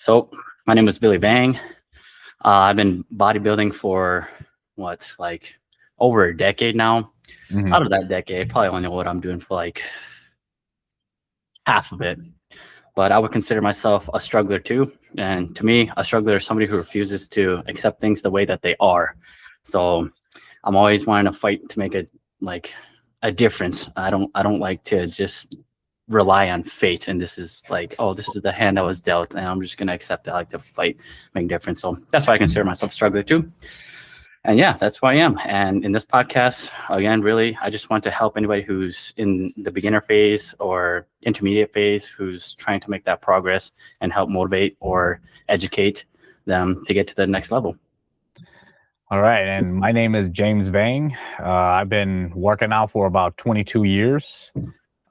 So my name is Billy Vang. I've been bodybuilding for over a decade now. Mhm. Out of that decade, I probably only know what I'm doing for like half of it. But I would consider myself a struggler too. And to me, a struggler is somebody who refuses to accept things the way that they are. So I'm always wanting to fight to make it like a difference. I don't like to just rely on fate, and this is like, oh, this is the hand I was dealt and I'm just gonna accept it. I like to fight, make a difference. So that's why I consider myself a struggler too. And yeah, that's who I am. And in this podcast, again, really, I just want to help anybody who's in the beginner phase or intermediate phase who's trying to make that progress and help motivate or educate them to get to the next level. All right, and my name is James Vang. I've been working out for about 22 years.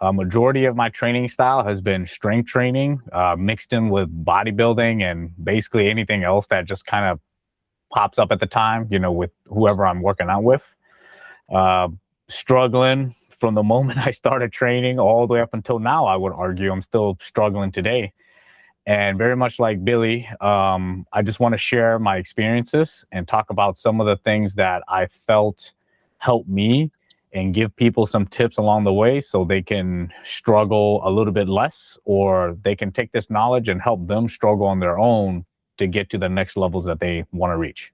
A majority of my training style has been strength training, mixed in with bodybuilding and basically anything else that just kind of pops up at the time, with whoever I'm working out with. Uh, Struggling from the moment I started training all the way up until now, I would argue. I'm still struggling today. And very much like Billy, I just want to share my experiences and talk about some of the things that I felt helped me and give people some tips along the way so they can struggle a little bit less, or they can take this knowledge and help them struggle on their own to get to the next levels that they want to reach.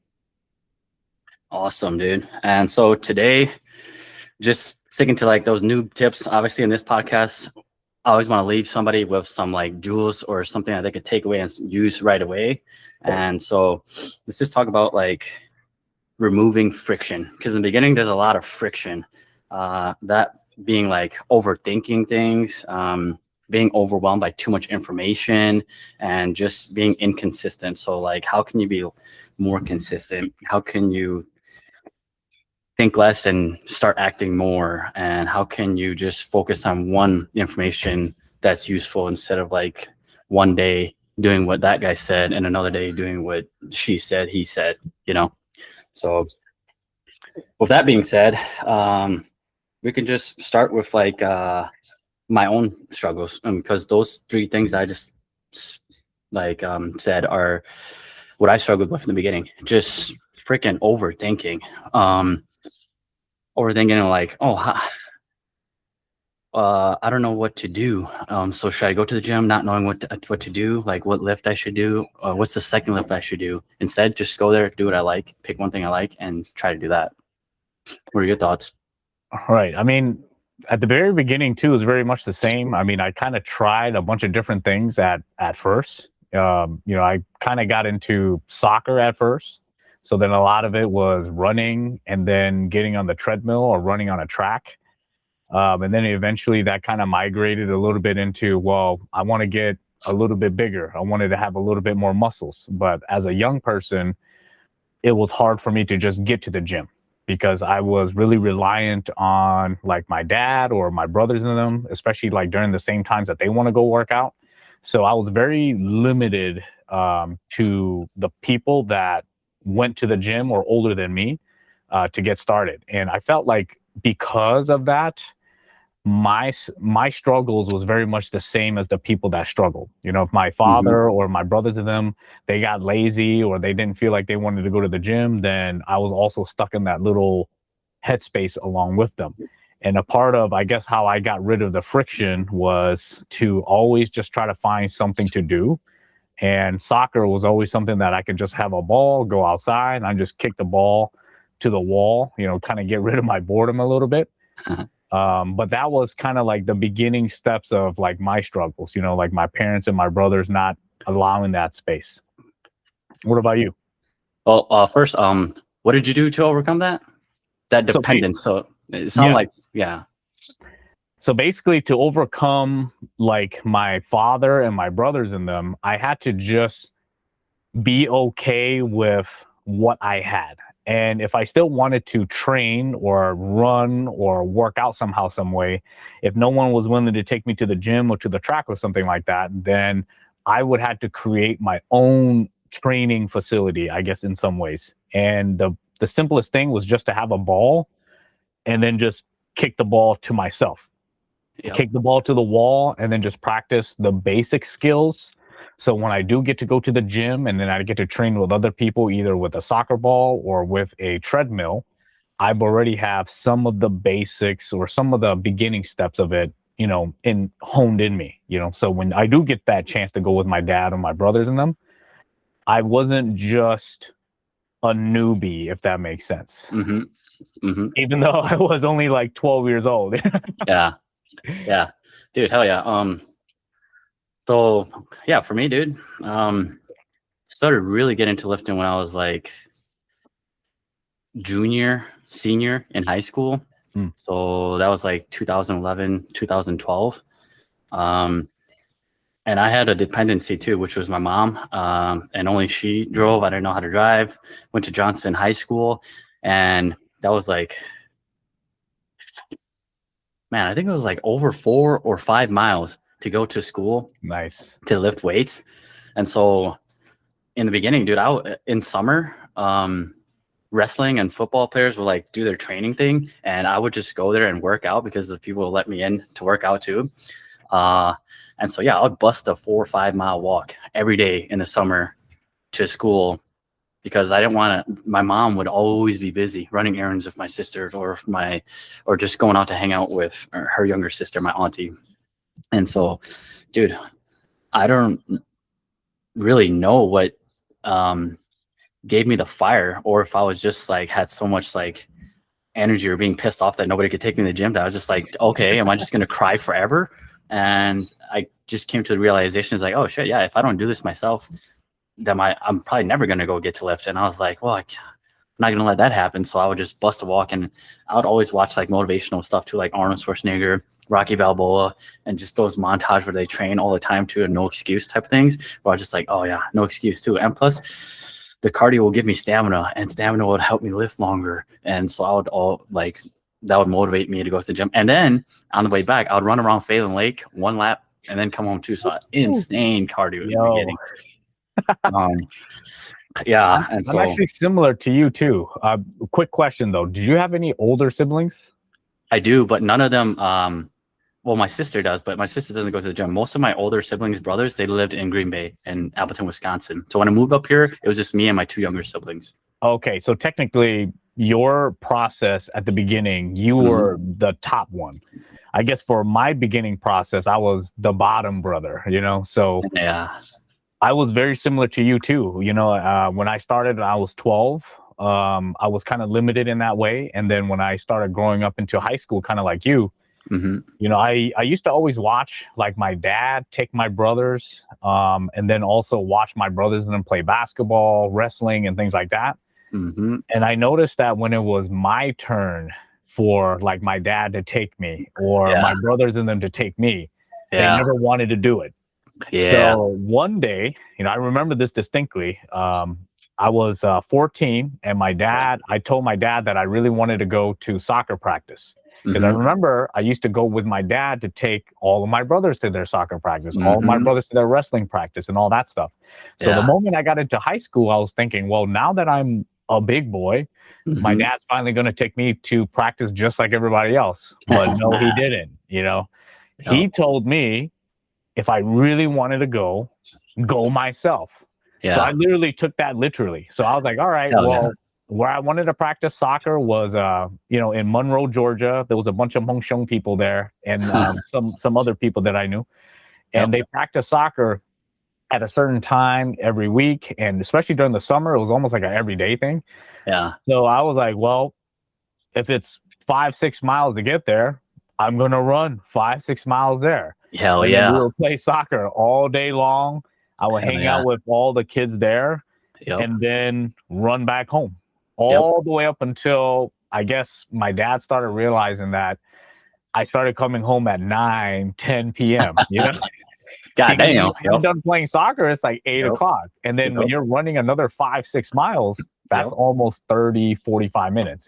Awesome, dude. And so today, just sticking to like those noob tips, obviously in this podcast, I always want to leave somebody with some like jewels or something that they could take away and use right away. And so let's just talk about like removing friction, because in the beginning there's a lot of friction, that being like overthinking things, being overwhelmed by too much information, and just being inconsistent. So like, how can you be more consistent? How can you think less and start acting more? And how can you just focus on one information that's useful instead of like one day doing what that guy said and another day doing what she said, he said, you know? So with that being said, we can just start with like my own struggles, because those three things I just said are what I struggled with in the beginning. Just freaking overthinking. Overthinking like, I don't know what to do. So should I go to the gym not knowing what to do? Like what lift I should do? What's the second lift I should do? Instead, just go there, do what I like, pick one thing I like, and try to do that. What are your thoughts? All right. I mean, at the very beginning too, it was very much the same. I mean, I kind of tried a bunch of different things at first. I kind of got into soccer at first. So then a lot of it was running and then getting on the treadmill or running on a track. And then eventually that kind of migrated a little bit into, well, I want to get a little bit bigger. I wanted to have a little bit more muscles. But as a young person, it was hard for me to just get to the gym because I was really reliant on like my dad or my brothers in them, especially like during the same times that they want to go work out. So I was very limited to the people that went to the gym or older than me to get started. And I felt like because of that, my struggles was very much the same as the people that struggled. If my Hmm. father or my brothers and them, they got lazy or they didn't feel like they wanted to go to the gym, then I was also stuck in that little headspace along with them. And a part of, I guess, how I got rid of the friction was to always just try to find something to do. And soccer was always something that I could just have a ball, go outside, and I just kick the ball to the wall, kind of get rid of my boredom a little bit. But that was kind of like the beginning steps of like my struggles, like my parents and my brothers not allowing that space. What about you? Well, first, what did you do to overcome that? That So bas- dependence. So it sounds yeah. like, yeah. So basically to overcome like my father and my brothers in them, I had to just be okay with what I had. And if I still wanted to train or run or work out somehow, some way, if no one was willing to take me to the gym or to the track or something like that, then I would have to create my own training facility, I guess, in some ways. And the simplest thing was just to have a ball and then just kick the ball to myself, Yep. kick the ball to the wall, and then just practice the basic skills So when I do get to go to the gym and then I get to train with other people, either with a soccer ball or with a treadmill, I've already have some of the basics or some of the beginning steps of it, in honed in me, So when I do get that chance to go with my dad or my brothers and them, I wasn't just a newbie, if that makes sense. Mm-hmm. Mm-hmm. Even though I was only like 12 years old. Yeah. Yeah. Dude, hell yeah. So yeah, for me, dude, I started really getting into lifting when I was like senior in high school. Mm. So that was like 2011, 2012. And I had a dependency too, which was my mom. And only she drove. I didn't know how to drive. Went to Johnston High School. And that was like, man, I think it was like over 4 or 5 miles to go to school. Nice. To lift weights. And so in the beginning, dude, in summer, wrestling and football players would like do their training thing, and I would just go there and work out because the people would let me in to work out too. And so yeah, I would bust a 4 or 5 mile walk every day in the summer to school because I didn't want to. My mom would always be busy running errands with my sisters or just going out to hang out with her younger sister, my auntie. And so, dude, I don't really know what gave me the fire, or if I was just like had so much like energy or being pissed off that nobody could take me to the gym that I was just like, okay, am I just gonna cry forever? And I just came to the realization, is like, oh shit, yeah, if I don't do this myself, then I'm probably never gonna go get to lift. And I was like, well, I'm not gonna let that happen. So I would just bust a walk, and I would always watch like motivational stuff too, like Arnold Schwarzenegger, Rocky Balboa, and just those montage where they train all the time too, and no excuse type of things. Where I was just like, oh yeah, no excuse too. And plus, the cardio will give me stamina, and stamina would help me lift longer. And so that would motivate me to go to the gym. And then on the way back, I would run around Phelan Lake 1 lap and then come home too. So insane cardio in the beginning. Yeah, and so I'm actually similar to you too. Quick question though: did you have any older siblings? I do, but none of them. Well, my sister does, but my sister doesn't go to the gym. Most of my older siblings, brothers, they lived in Green Bay and Appleton, Wisconsin. So when I moved up here, it was just me and my 2 younger siblings. Okay, so technically, your process at the beginning, you were the top one. I guess for my beginning process, I was the bottom brother. So yeah. I was very similar to you too. When I started, I was 12. I was kind of limited in that way. And then when I started growing up into high school, kind of like you, I used to always watch like my dad take my brothers, and then also watch my brothers and them play basketball, wrestling, and things like that. And I noticed that when it was my turn for like my dad to take me or my brothers and them to take me, they never wanted to do it. Yeah. So one day, I remember this distinctly. I was 14, and I told my dad that I really wanted to go to soccer practice. Because I remember I used to go with my dad to take all of my brothers to their soccer practice, all of my brothers to their wrestling practice, and all that stuff. So the moment I got into high school, I was thinking, well, now that I'm a big boy, my dad's finally going to take me to practice just like everybody else. But no, he didn't. He told me if I really wanted to go myself. So I literally took that literally. So I was like, all right, where I wanted to practice soccer was, in Monroe, Georgia. There was a bunch of Hmong people there, and some other people that I knew. And they practiced soccer at a certain time every week. And especially during the summer, it was almost like an everyday thing. Yeah. So I was like, well, if it's 5-6 miles to get there, I'm going to run 5-6 miles there. Hell and yeah. We would play soccer all day long. I would hang out with all the kids there and then run back home all the way up until I guess my dad started realizing that I started coming home at 9-10 p.m. God damn. I'm done playing soccer. It's like 8 o'clock. And then when you're running another 5-6 miles, that's almost 30-45 minutes,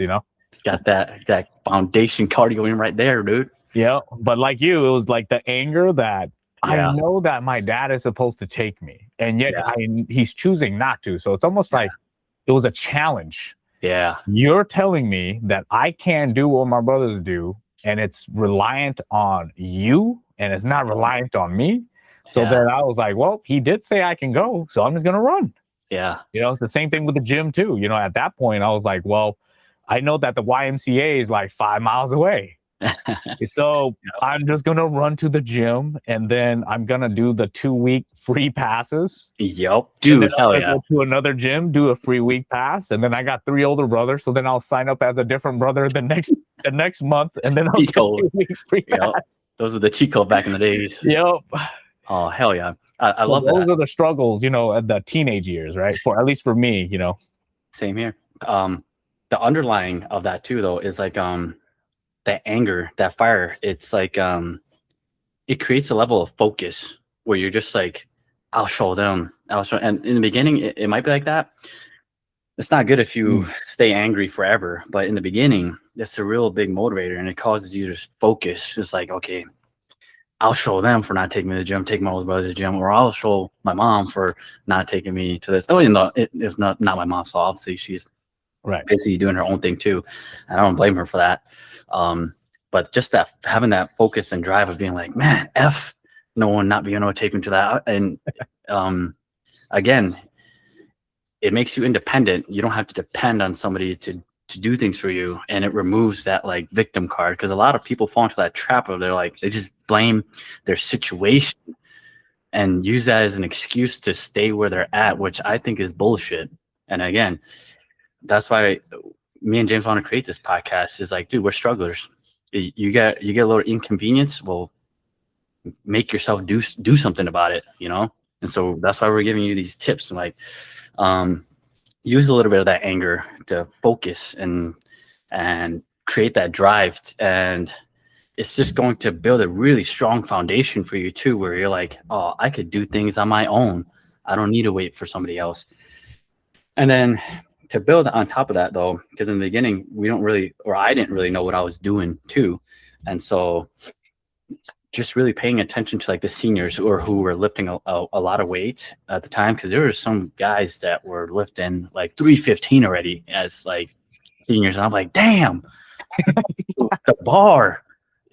Got that foundation cardio in right there, dude. Yeah. But like you, it was like the anger that I know that my dad is supposed to take me, and yet he's choosing not to. So it's almost like it was a challenge. Yeah. You're telling me that I can't do what my brothers do, and it's reliant on you, and it's not reliant on me. So Yeah. then I was like, well, he did say I can go, so I'm just gonna run. Yeah. It's the same thing with the gym too. At that point, I was like, well, I know that the YMCA is like 5 miles away. So I'm just gonna run to the gym, and then I'm gonna do the 2-week free passes. Yep. And then Dude, I'm hell gonna yeah. go to another gym, do a free week pass, and then I got 3 older brothers. So then I'll sign up as a different brother the next month, and then I'll Cheat get code. 2 weeks free Yep. pass. Those are the cheat code back in the days. Yep. Oh, hell yeah. I So love those that. are the struggles, at the teenage years, right? For at least for me. Same here. The underlying of that too, though, is like that anger, that fire. It's like it creates a level of focus where you're just like, I'll show them. I'll show. And in the beginning, it might be like that. It's not good if you stay angry forever, but in the beginning, it's a real big motivator, and it causes you to focus. It's like, okay, I'll show them for not taking me to the gym, take my older brother to the gym, or I'll show my mom for not taking me to this. Oh, it was not my mom's fault. Obviously, she's Right. busy doing her own thing too. And I don't blame her for that. But just that having that focus and drive of being like, man, F no one not being able to take me to that. And again, it makes you independent. You don't have to depend on somebody to do things for you, and it removes that like victim card, because a lot of people fall into that trap of they just blame their situation and use that as an excuse to stay where they're at, which I think is bullshit. And again, that's why me and James want to create this podcast. Is like, dude, we're strugglers. You get a little inconvenience, well, make yourself do something about it, And so that's why we're giving you these tips, and like use a little bit of that anger to focus and create that drive, and it's just going to build a really strong foundation for you too, where you're like, oh, I could do things on my own. I don't need to wait for somebody else. And then to build on top of that, though, because in the beginning I didn't really know what I was doing too, and so just really paying attention to like the seniors who were lifting a lot of weight at the time, because there were some guys that were lifting like 315 already as like seniors, and I'm like, damn, the bar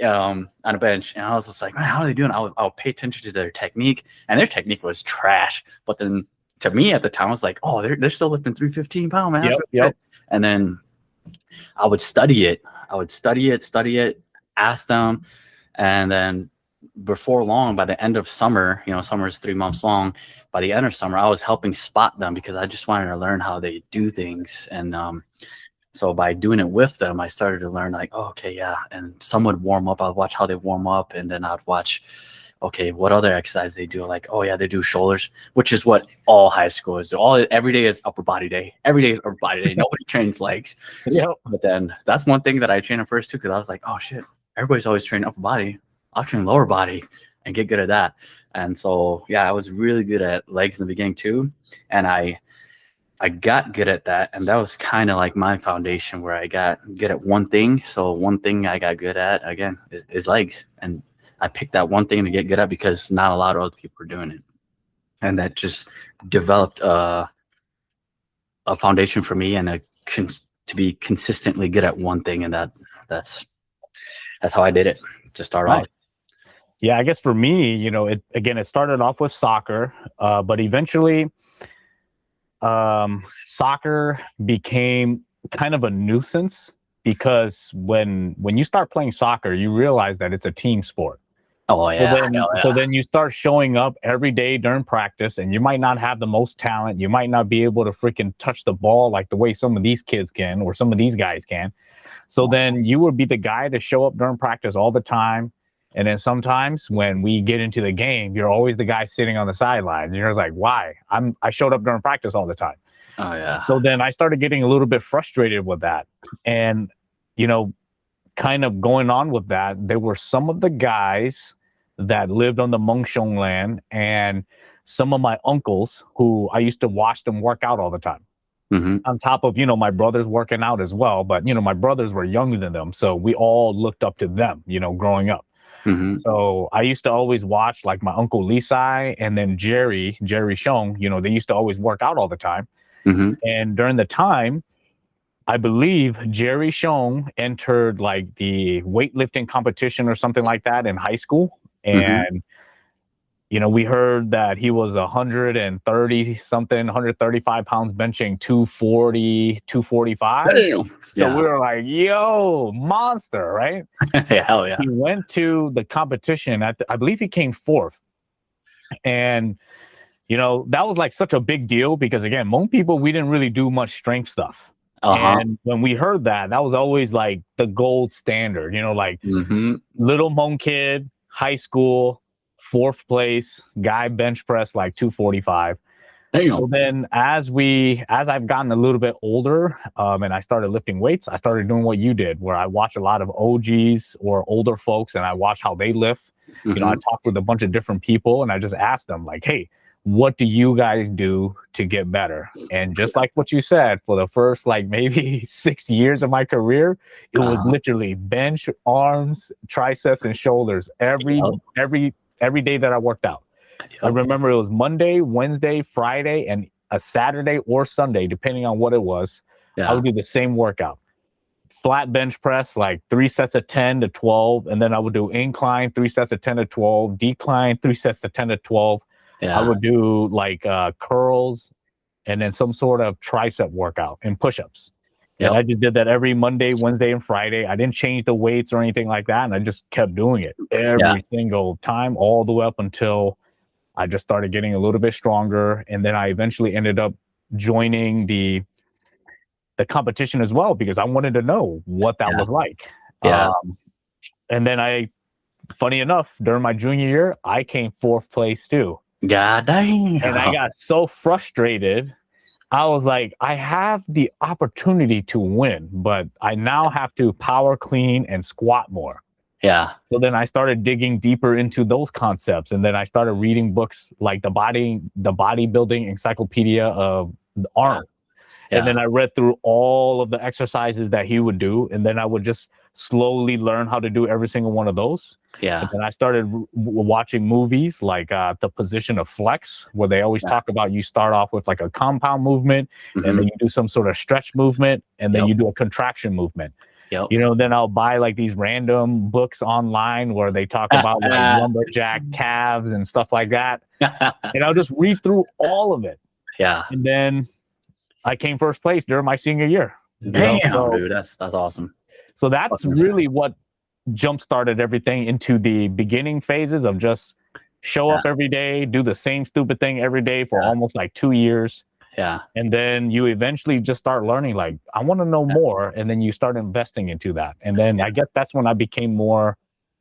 on a bench, and I was just like, man, how are they doing? I'll pay attention to their technique, and their technique was trash, but then to me at the time I was like, oh, they're still lifting 315 pounds, man. Yep. And then I would study it, ask them, and then before long, by the end of summer, summer is 3 months long. By the end of summer, I was helping spot them because I just wanted to learn how they do things. And so by doing it with them, I started to learn like, oh, okay, yeah. And some would warm up. I'd watch how they warm up, and then I'd watch, okay, what other exercise they do. Like, oh yeah, they do shoulders, which is what all high schoolers do. Every day is upper body day. Every day is upper body day. Nobody trains legs. Yep. But then that's one thing that I trained at first too, because I was like, oh shit, everybody's always training upper body. I'll train lower body and get good at that. And so, yeah, I was really good at legs in the beginning too. And I got good at that. And that was kind of like my foundation, where I got good at one thing. So one thing I got good at, again, is legs. And I picked that one thing to get good at because not a lot of other people were doing it. And that just developed a foundation for me, and to be consistently good at one thing. And that's how I did it to start off. Yeah, I guess for me, it started off with soccer, but eventually soccer became kind of a nuisance, because when you start playing soccer, you realize that it's a team sport. Oh yeah. So then you start showing up every day during practice, and you might not have the most talent. You might not be able to freaking touch the ball like the way some of these kids can, or some of these guys can. So then you would be the guy to show up during practice all the time. And then sometimes when we get into the game, you're always the guy sitting on the sideline. And you're like, why? I showed up during practice all the time. Oh yeah. So then I started getting a little bit frustrated with that. And, kind of going on with that, there were some of the guys that lived on the Hmong land, and some of my uncles who I used to watch them work out all the time. Mm-hmm. On top of, my brothers working out as well. But, my brothers were younger than them. So we all looked up to them, growing up. Mm-hmm. So I used to always watch like my uncle Lisai and then Jerry Shong, they used to always work out all the time. Mm-hmm. And during the time, I believe Jerry Shong entered like the weightlifting competition or something like that in high school. And, we heard that he was 130 something, 135 pounds benching 240, 245. Damn. So Yeah. we were like, yo, monster, right? Yeah, hell yeah. He went to the competition. I believe he came fourth. And, that was like such a big deal because, again, Hmong people, we didn't really do much strength stuff. Uh-huh. And when we heard that was always like the gold standard, like Mm-hmm. little Hmong kid, high school, fourth place, guy bench press like 245. Damn. So then as I've gotten a little bit older, and I started lifting weights, I started doing what you did, where I watch a lot of OGs or older folks and I watch how they lift. Mm-hmm. I talked with a bunch of different people and I just asked them like, hey, what do you guys do to get better? And just like what you said, for the first like maybe 6 years of my career, it was literally bench, arms, triceps, and shoulders every day that I worked out. I remember it was Monday, Wednesday, Friday, and a Saturday or Sunday, depending on what it was. Yeah. I would do the same workout. Flat bench press, like 3 sets of 10 to 12. And then I would do incline, 3 sets of 10 to 12. Decline, 3 sets of 10 to 12. Yeah. I would do like curls and then some sort of tricep workout and push-ups. Yep. And I just did that every Monday, Wednesday, and Friday. I didn't change the weights or anything like that. And I just kept doing it every single time, all the way up until I just started getting a little bit stronger. And then I eventually ended up joining the competition as well, because I wanted to know what that was like. Yeah. And then funny enough, during my junior year, I came fourth place too. God dang. And I got so frustrated. I was like, I have the opportunity to win, but I now have to power clean and squat more. Yeah. So then I started digging deeper into those concepts. And then I started reading books like the bodybuilding encyclopedia of Arnold. Yeah. And then I read through all of the exercises that he would do. And then I would just slowly learn how to do every single one of those. Yeah. And then I started watching movies like The Position of Flex, where they always talk about you start off with like a compound movement, and then you do some sort of stretch movement, and then you do a contraction movement. Yep. Then I'll buy like these random books online where they talk about like lumberjack calves and stuff like that. And I'll just read through all of it. Yeah. And then I came first place during my senior year. Damn, dude, that's awesome. So that's really what jump-started everything into the beginning phases of just show up every day, do the same stupid thing every day for almost like 2 years. Yeah. And then you eventually just start learning, like, I want to know more. And then you start investing into that. And then I guess that's when I became more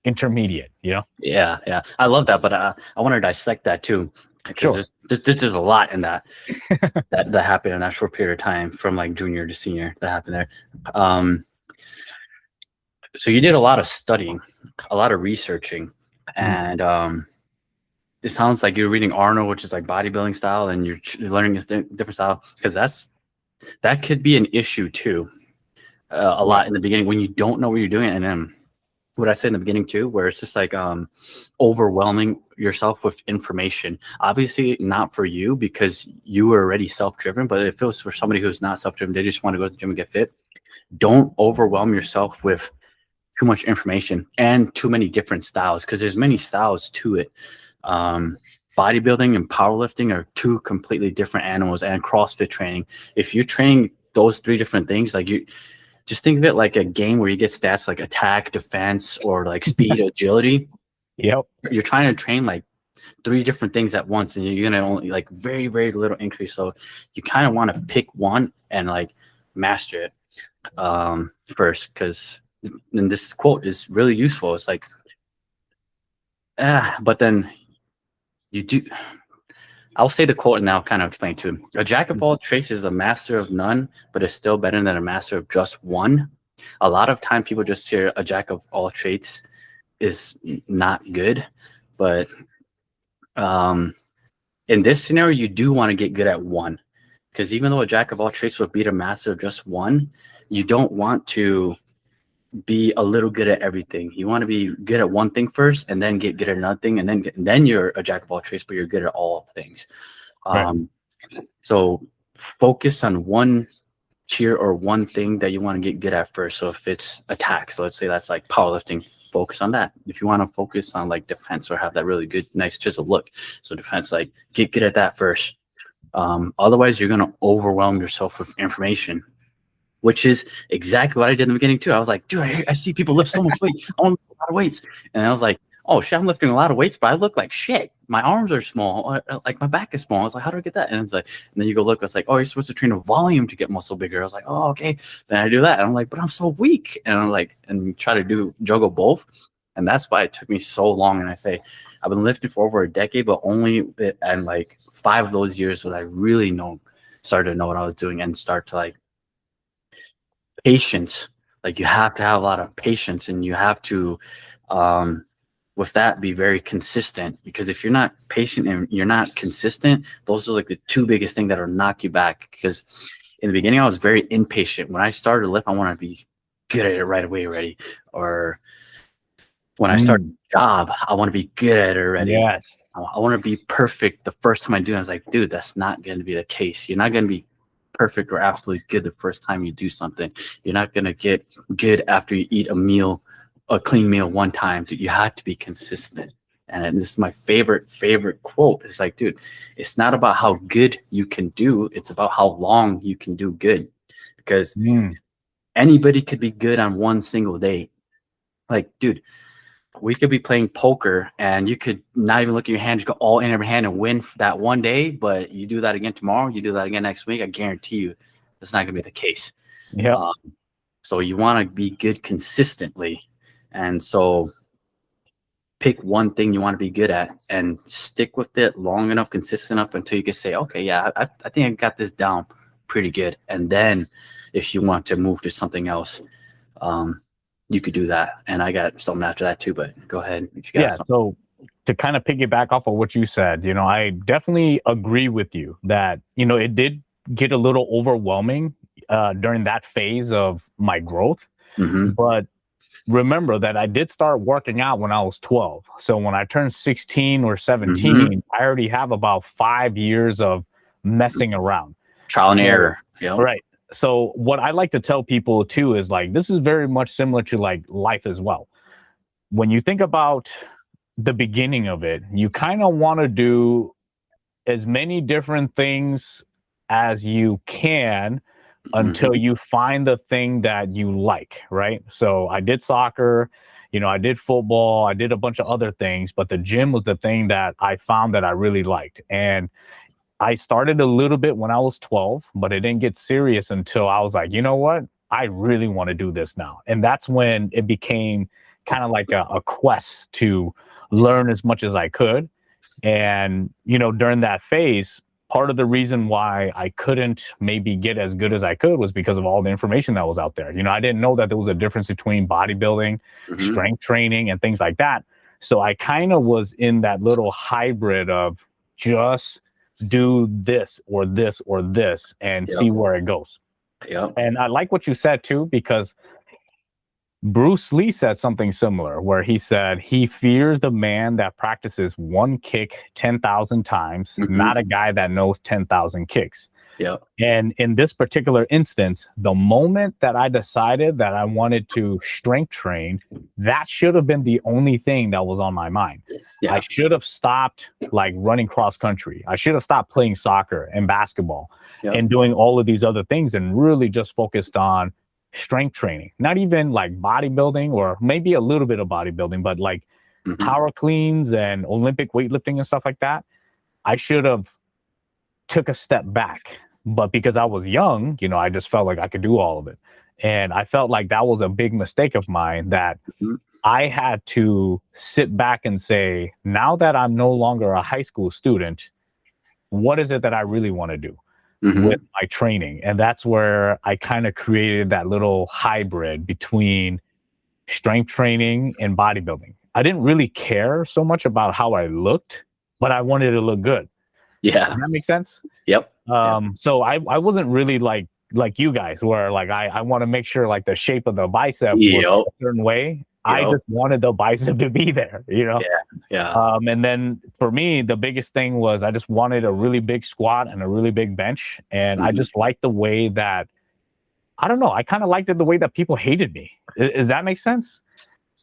intermediate, Yeah. Yeah. I love that. But I want to dissect that too. Because there's a lot in that that happened in that short period of time from like junior to senior that happened there. So you did a lot of studying, a lot of researching, and it sounds like you're reading Arnold, which is like bodybuilding style, and you're learning a different style, because that could be an issue too. A lot in the beginning when you don't know what you're doing, and then what I said in the beginning too, where it's just like overwhelming yourself with information. Obviously not for you because you were already self-driven, but if it was for somebody who's not self-driven, they just want to go to the gym and get fit, don't overwhelm yourself with too much information and too many different styles, because there's many styles to it. Bodybuilding and powerlifting are two completely different animals, and CrossFit training. If you're training those three different things, like you just think of it like a game where you get stats like attack, defense, or like speed, agility. Yep. You're trying to train like three different things at once, and you're gonna only like very, very little increase. So you kind of want to pick one and like master it first, because and this quote is really useful. It's like, but then you do. I'll say the quote and I'll kind of explain to him. A jack of all trades is a master of none, but is still better than a master of just one. A lot of time people just hear a jack of all trades is not good, but in this scenario, you do want to get good at one, because even though a jack of all trades will beat a master of just one, you don't want to be a little good at everything. You want to be good at one thing first, and then get good at another thing, and then you're a jack of all trades, but you're good at all things. So focus on one tier or one thing that you want to get good at first. So if it's attack, so let's say that's like powerlifting, focus on that. If you want to focus on like defense or have that really good, nice chisel look, so defense, like get good at that first. Otherwise, you're gonna overwhelm yourself with information, which is exactly what I did in the beginning too. I was like, dude, I see people lift so much weight. I want to lift a lot of weights, and I was like, oh shit, I'm lifting a lot of weights, but I look like shit. My arms are small, like my back is small. I was like, how do I get that? And it's like, and then you go look. It's like, oh, you're supposed to train a volume to get muscle bigger. I was like, oh, okay. Then I do that, and I'm like, but I'm so weak, and I'm like, and try to juggle both, and that's why it took me so long. And I say, I've been lifting for over a decade, but only and like 5 of those years was I really started to know what I was doing and start to like patience. Like you have to have a lot of patience, and you have to with that be very consistent, because if you're not patient and you're not consistent, those are like the two biggest things that'll knock you back. Because in the beginning I was very impatient. When I started to lift, I want to be good at it right away already, or when I start a job, I want to be good at it already. Yes. I want to be perfect the first time I do it. I was like, dude, that's not going to be the case. You're not going to be perfect or absolutely good the first time you do something. You're not going to get good after you eat a clean meal one time. Dude, you have to be consistent. And this is my favorite quote. It's like, dude, it's not about how good you can do. It's about how long you can do good. Because anybody could be good on one single day. Like, dude, we could be playing poker and you could not even look at your hand, just go all in every hand and win that one day. But you do that again tomorrow, you do that again next week, I guarantee you that's not going to be the case. Yeah. So you want to be good consistently. And so pick one thing you want to be good at and stick with it long enough, consistent enough until you can say, okay, yeah, I think I got this down pretty good. And then if you want to move to something else, you could do that. And I got something after that too, but go ahead if you got something. So to kind of piggyback off of what you said, I definitely agree with you that, it did get a little overwhelming during that phase of my growth. But remember that I did start working out when I was 12. So when I turned 16 or 17, I already have about 5 years of messing around. Trial and error. Yeah. Right. So what I like to tell people too is like, this is very much similar to like life as well. When you think about the beginning of it, you kind of want to do as many different things as you can until you find the thing that you like, right? So I did soccer, I did football, I did a bunch of other things, but the gym was the thing that I found that I really liked. And I started a little bit when I was 12, but it didn't get serious until I was like, you know what? I really want to do this now. And that's when it became kind of like a quest to learn as much as I could. And, during that phase, part of the reason why I couldn't maybe get as good as I could was because of all the information that was out there. I didn't know that there was a difference between bodybuilding, strength training, and things like that. So I kind of was in that little hybrid of just do this or this or this and see where it goes. And I like what you said too, because Bruce Lee said something similar where he said he fears the man that practices one kick 10,000 times, not a guy that knows 10,000 kicks. And in this particular instance, the moment that I decided that I wanted to strength train, that should have been the only thing that was on my mind. I should have stopped like running cross country. I should have stopped playing soccer and basketball and doing all of these other things and really just focused on strength training, not even like bodybuilding or maybe a little bit of bodybuilding, but like power cleans and Olympic weightlifting and stuff like that. I should have took a step back, but because I was young, I just felt like I could do all of it. And I felt like that was a big mistake of mine, that I had to sit back and say, now that I'm no longer a high school student, what is it that I really want to do with my training? And that's where I kind of created that little hybrid between strength training and bodybuilding. I didn't really care so much about how I looked, but I wanted to look good. Does that make sense? So I wasn't really like you guys, where like I want to make sure like the shape of the bicep was a certain way. I just wanted the bicep to be there, and then for me, the biggest thing was I just wanted a really big squat and a really big bench. And I just liked the way that I don't know. I kind of liked it the way that people hated me. Does that make sense?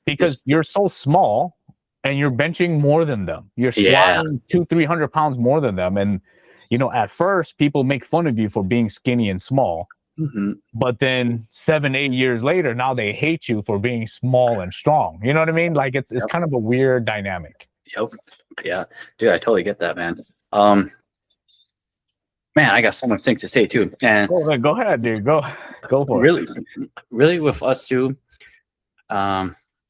Because This, you're so small and you're benching more than them. You're yeah. squatting 200-300 pounds more than them. And, at first people make fun of you for being skinny and small. Hmm. But then 7-8 years later, now they hate you for being small and strong. You know what I mean? Like it's Yep. kind of a weird dynamic. Yep. Yeah. Dude, I totally get that, man. Man, I got so much things to say too. And Go ahead, dude. Go for it. really with us too,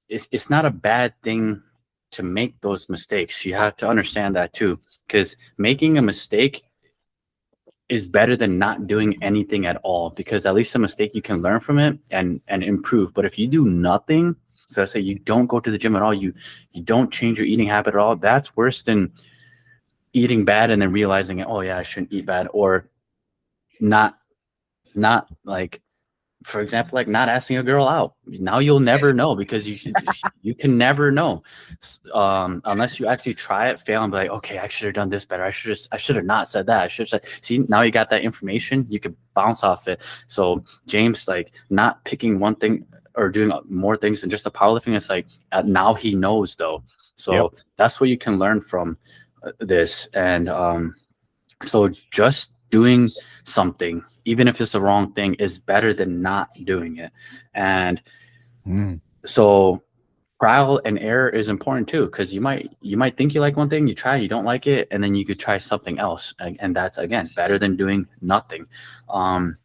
it's not a bad thing to make those mistakes. You have to understand that too, because making a mistake is better than not doing anything at all, because at least a mistake you can learn from it and improve. But if you do nothing, so let's say you don't go to the gym at all, you don't change your eating habit at all, that's worse than eating bad and then realizing, oh yeah, I shouldn't eat bad, or not like, for example, like not asking a girl out. Now you'll never know, because you can never know, unless you actually try it, fail, and be like, okay, I should have done this better. I should have not said that. I should have said. See, now you got that information. You could bounce off it. So James, like, not picking one thing or doing more things than just the powerlifting. It's like, now he knows though. So Yep. that's what you can learn from this. And so just doing something, even if it's the wrong thing, is better than not doing it. And so trial and error is important too, because you might think you like one thing, you try, you don't like it, and then you could try something else, and that's again better than doing nothing. And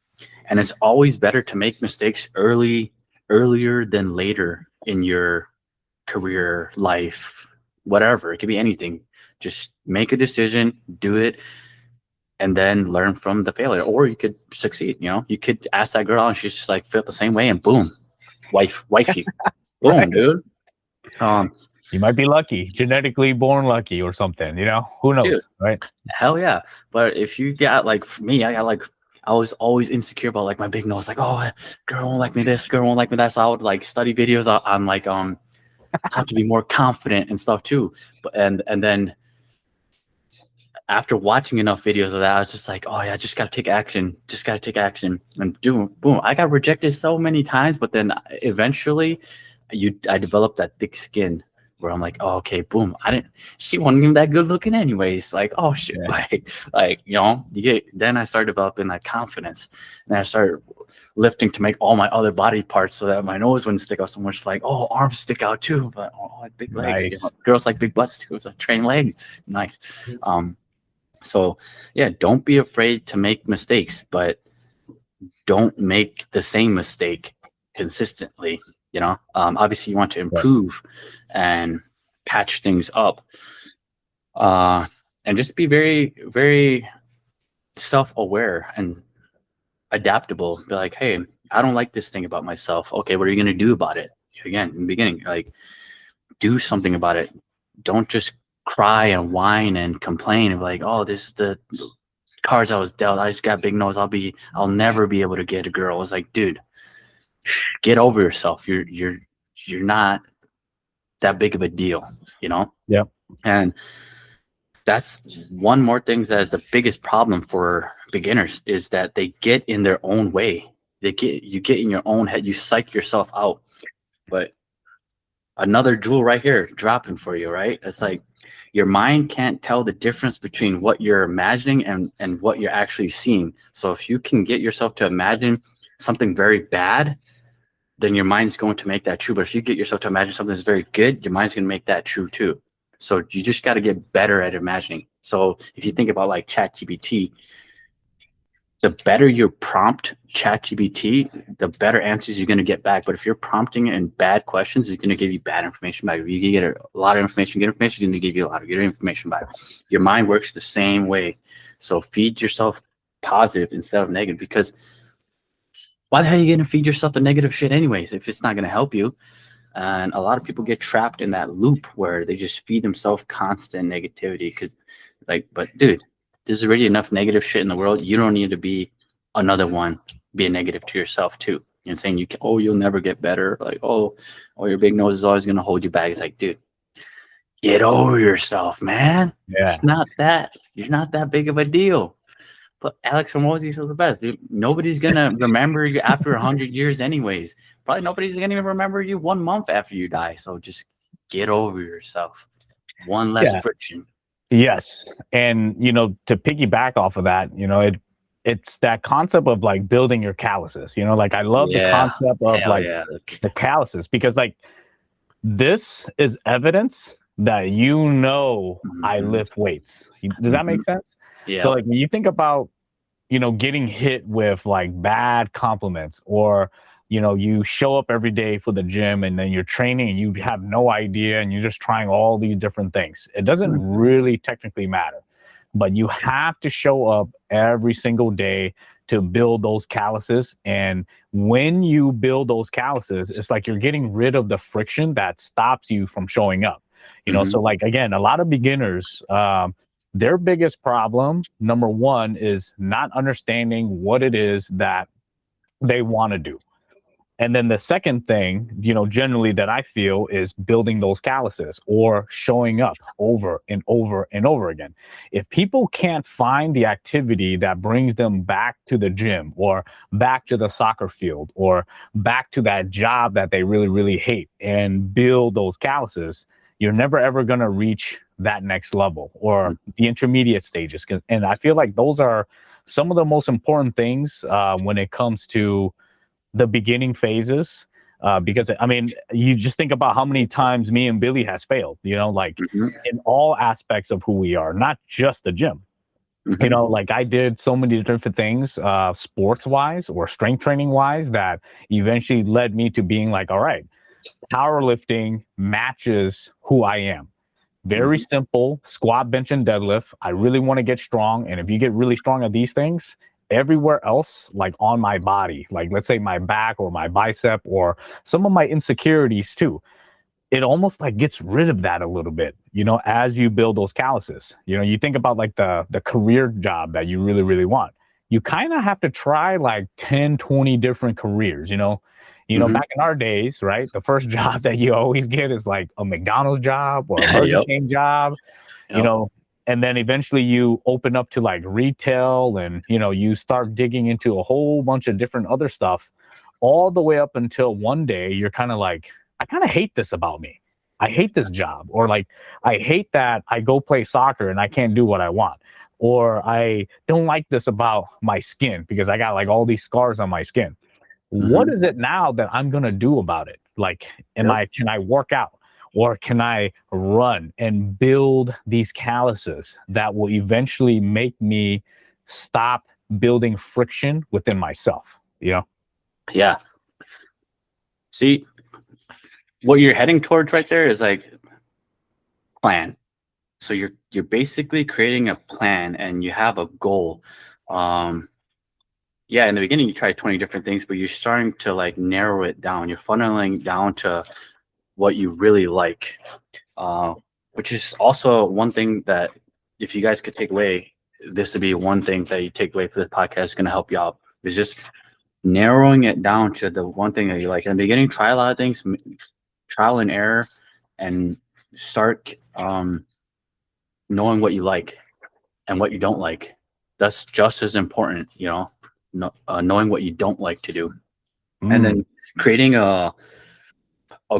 it's always better to make mistakes earlier than later in your career, life, whatever. It could be anything. Just make a decision, do it, and then learn from the failure. Or you could succeed. You could ask that girl out and she's just like felt the same way, and boom, wife you. Boom, Right. dude. You might be lucky, genetically born lucky or something, who knows, Dude, right? hell yeah. But if you got, like, for me, I was always insecure about like my big nose, like, oh, girl won't like me this, girl won't like me that. So I would like study videos on like how to be more confident and stuff too. But and then after watching enough videos of that, I was just like, oh yeah, just gotta take action. Just gotta take action. And boom. I got rejected so many times, but then eventually I developed that thick skin where I'm like, oh, okay, boom. She wasn't even that good looking anyways. Like, oh shit. Yeah. Like, then I started developing that confidence, and I started lifting to make all my other body parts so that my nose wouldn't stick out so much. Like, oh, arms stick out too, but like big legs. Nice. Girls like big butts too. It's like train legs. Nice. So yeah, don't be afraid to make mistakes, but don't make the same mistake consistently. Obviously you want to improve and patch things up, and just be very, very self-aware and adaptable. Be like, hey, I don't like this thing about myself. Okay, what are you going to do about it? Again, in the beginning, like, do something about it. Don't just cry and whine and complain and be like, oh, this is the cards I was dealt. I just got big nose. I'll never be able to get a girl. It's like, dude, get over yourself. You're not that big of a deal, Yeah. And that's one more thing that is the biggest problem for beginners, is that they get in their own way. You get in your own head. You psych yourself out. But another jewel right here dropping for you, right? It's like your mind can't tell the difference between what you're imagining and what you're actually seeing. So if you can get yourself to imagine something very bad, then your mind's going to make that true. But if you get yourself to imagine something that's very good, your mind's going to make that true too. So you just got to get better at imagining. So if you think about like ChatGPT, the better you prompt ChatGPT, the better answers you're going to get back. But if you're prompting it in bad questions, it's going to give you bad information back. If you get a lot of information, good information, it's going to give you a lot of good information back. Your mind works the same way. So feed yourself positive instead of negative, because why the hell are you going to feed yourself the negative shit anyways if it's not going to help you? And a lot of people get trapped in that loop where they just feed themselves constant negativity, because but dude, there's already enough negative shit in the world. You don't need to be another one being negative to yourself too, and saying you'll never get better. Like, oh, your big nose is always going to hold you back. It's like, dude, get over yourself, man. Yeah. It's not that. You're not that big of a deal. But Alex Hormozi's is the best, dude. Nobody's gonna remember you after 100 years, anyways. Probably nobody's gonna even remember you 1 month after you die. So just get over yourself. One less Yeah. friction. Yes. And to piggyback off of that, it's that concept of like building your calluses. Like I love the Yeah. concept of Hell like yeah. the calluses because like this is evidence that I Mhm, lift weights. Does that make mhm. sense? So Yeah. like when you think about getting hit with like bad compliments or you show up every day for the gym and then you're training and you have no idea and you're just trying all these different things. It doesn't Mhm, really technically matter, but you have to show up every single day to build those calluses. And when you build those calluses, it's like you're getting rid of the friction that stops you from showing up. mhm, So like again, a lot of beginners, their biggest problem, number one, is not understanding what it is that they want to do. And then the second thing, generally that I feel is building those calluses or showing up over and over and over again. If people can't find the activity that brings them back to the gym or back to the soccer field or back to that job that they really, really hate and build those calluses, you're never ever going to reach that next level or mhm. the intermediate stages. And I feel like those are some of the most important things when it comes to the beginning phases. Because I mean, you just think about how many times me and Billy has failed, like Mhm, in all aspects of who we are, not just the gym. mhm. Like I did so many different things, sports wise or strength training wise, that eventually led me to being like, all right, powerlifting matches who I am. Very Mhm. simple squat, bench, and deadlift. I really want to get strong. And if you get really strong at these things, everywhere else, like on my body, like let's say my back or my bicep or some of my insecurities too, it almost like gets rid of that a little bit, as you build those calluses. You think about like the career job that you really, really want. You kind of have to try like 10, 20 different careers, Mhm. back in our days, right? The first job that you always get is like a McDonald's job or a Burger Yep. King job, you Yep. know, and then eventually you open up to like retail and, you start digging into a whole bunch of different other stuff all the way up until one day you're kind of like, I kind of hate this about me. I hate this job. Or like, I hate that I go play soccer and I can't do what I want. Or I don't like this about my skin because I got like all these scars on my skin. What Mhm. is it now that I'm going to do about it? Like, Yep. can I work out or can I run and build these calluses that will eventually make me stop building friction within myself? Yeah. See, what you're heading towards right there is like plan. So you're basically creating a plan and you have a goal. Um, yeah, in the beginning you try 20 different things, but you're starting to like narrow it down. You're funneling down to what you really like. Uh, which is also one thing that if you guys could take away, this would be one thing that you take away for this podcast is going to help you out. Is just narrowing it down to the one thing that you like. In the beginning, try a lot of things, trial and error, and start knowing what you like and what you don't like. That's just as important, knowing what you don't like to do, and Mm, then creating a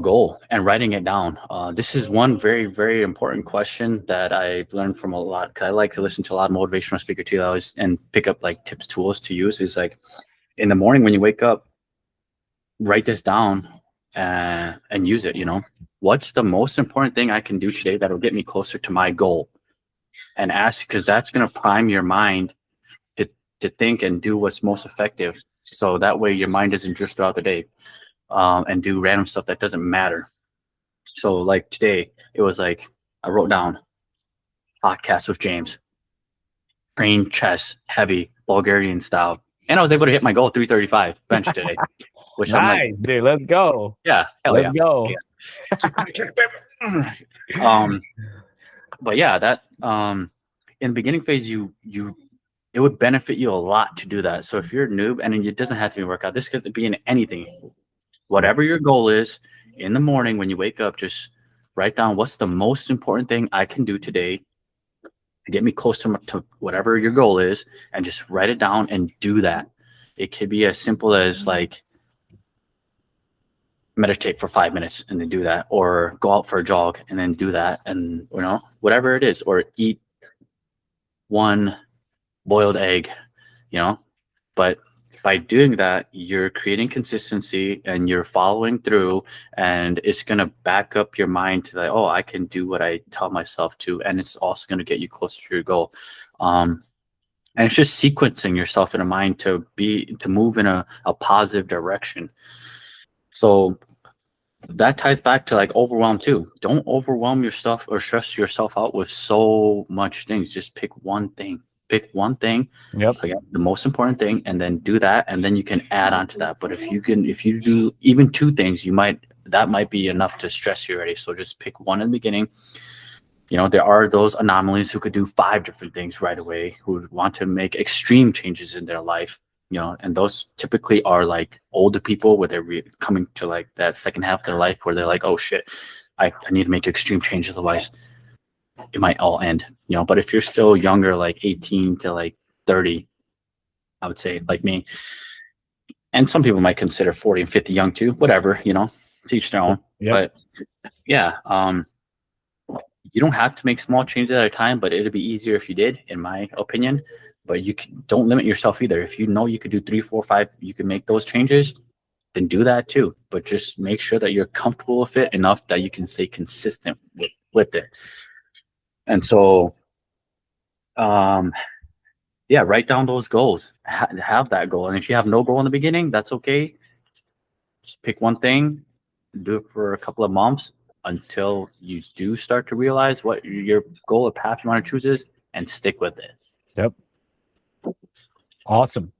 goal and writing it down. This is one very, very important question that I learned from a lot. Cause I like to listen to a lot of motivational speaker too, always, and pick up like tips, tools to use. Is like in the morning when you wake up, write this down and use it. What's the most important thing I can do today that'll get me closer to my goal? And ask because that's going to prime your mind to to think and do what's most effective. So that way your mind doesn't drift throughout the day and do random stuff that doesn't matter. So like today, it was like I wrote down podcast with James, train chest, heavy Bulgarian style, and I was able to hit my goal 335 bench today, which I'm like, nice, dude. Let's go. yeah, hell Let's yeah, go. yeah. But yeah, that in the beginning phase, you it would benefit you a lot to do that. So if you're a noob, and it doesn't have to be a workout, this could be in anything, Yep. whatever your goal is. In the morning when you wake up, just write down what's the most important thing I can do today to get me close to whatever your goal is, and just write it down and do that. It could be as simple as like meditate for 5 minutes and then do that, or go out for a jog and then do that, and whatever it is, or eat one boiled egg, but by doing that, you're creating consistency and you're following through, and it's going to back up your mind to like, oh, I can do what I tell myself to. And it's also going to get you closer to your goal. And it's just sequencing yourself in a mind to move in a positive direction. So that ties back to like overwhelm too. Don't overwhelm yourself or stress yourself out with so much things. Just pick one thing. Pick one thing. Yep. Again, the most important thing, and then do that, and then you can add on to that. But if you do even two things, that might be enough to stress you already. So just pick one in the beginning. There are those anomalies who could do 5 different things right away, who want to make extreme changes in their life. And those typically are like older people where they're coming to like that second half of their life where they're like, oh shit, I need to make extreme changes, otherwise it might all end. But if you're still younger, like 18 to like 30, I would say, like me, and some people might consider 40 and 50 young too, whatever, teach their own. Yep. But yeah, you don't have to make small changes at a time, but it'd be easier if you did, in my opinion. But don't limit yourself either. If you know you could do 3, 4, 5, you can make those changes, then do that too. But just make sure that you're comfortable with it enough that you can stay consistent with it. And so, yeah, write down those goals. Have that goal. And if you have no goal in the beginning, that's okay. Just pick one thing, do it for a couple of months until you do start to realize what your goal or path you want to choose is, and stick with it. Yep. Awesome.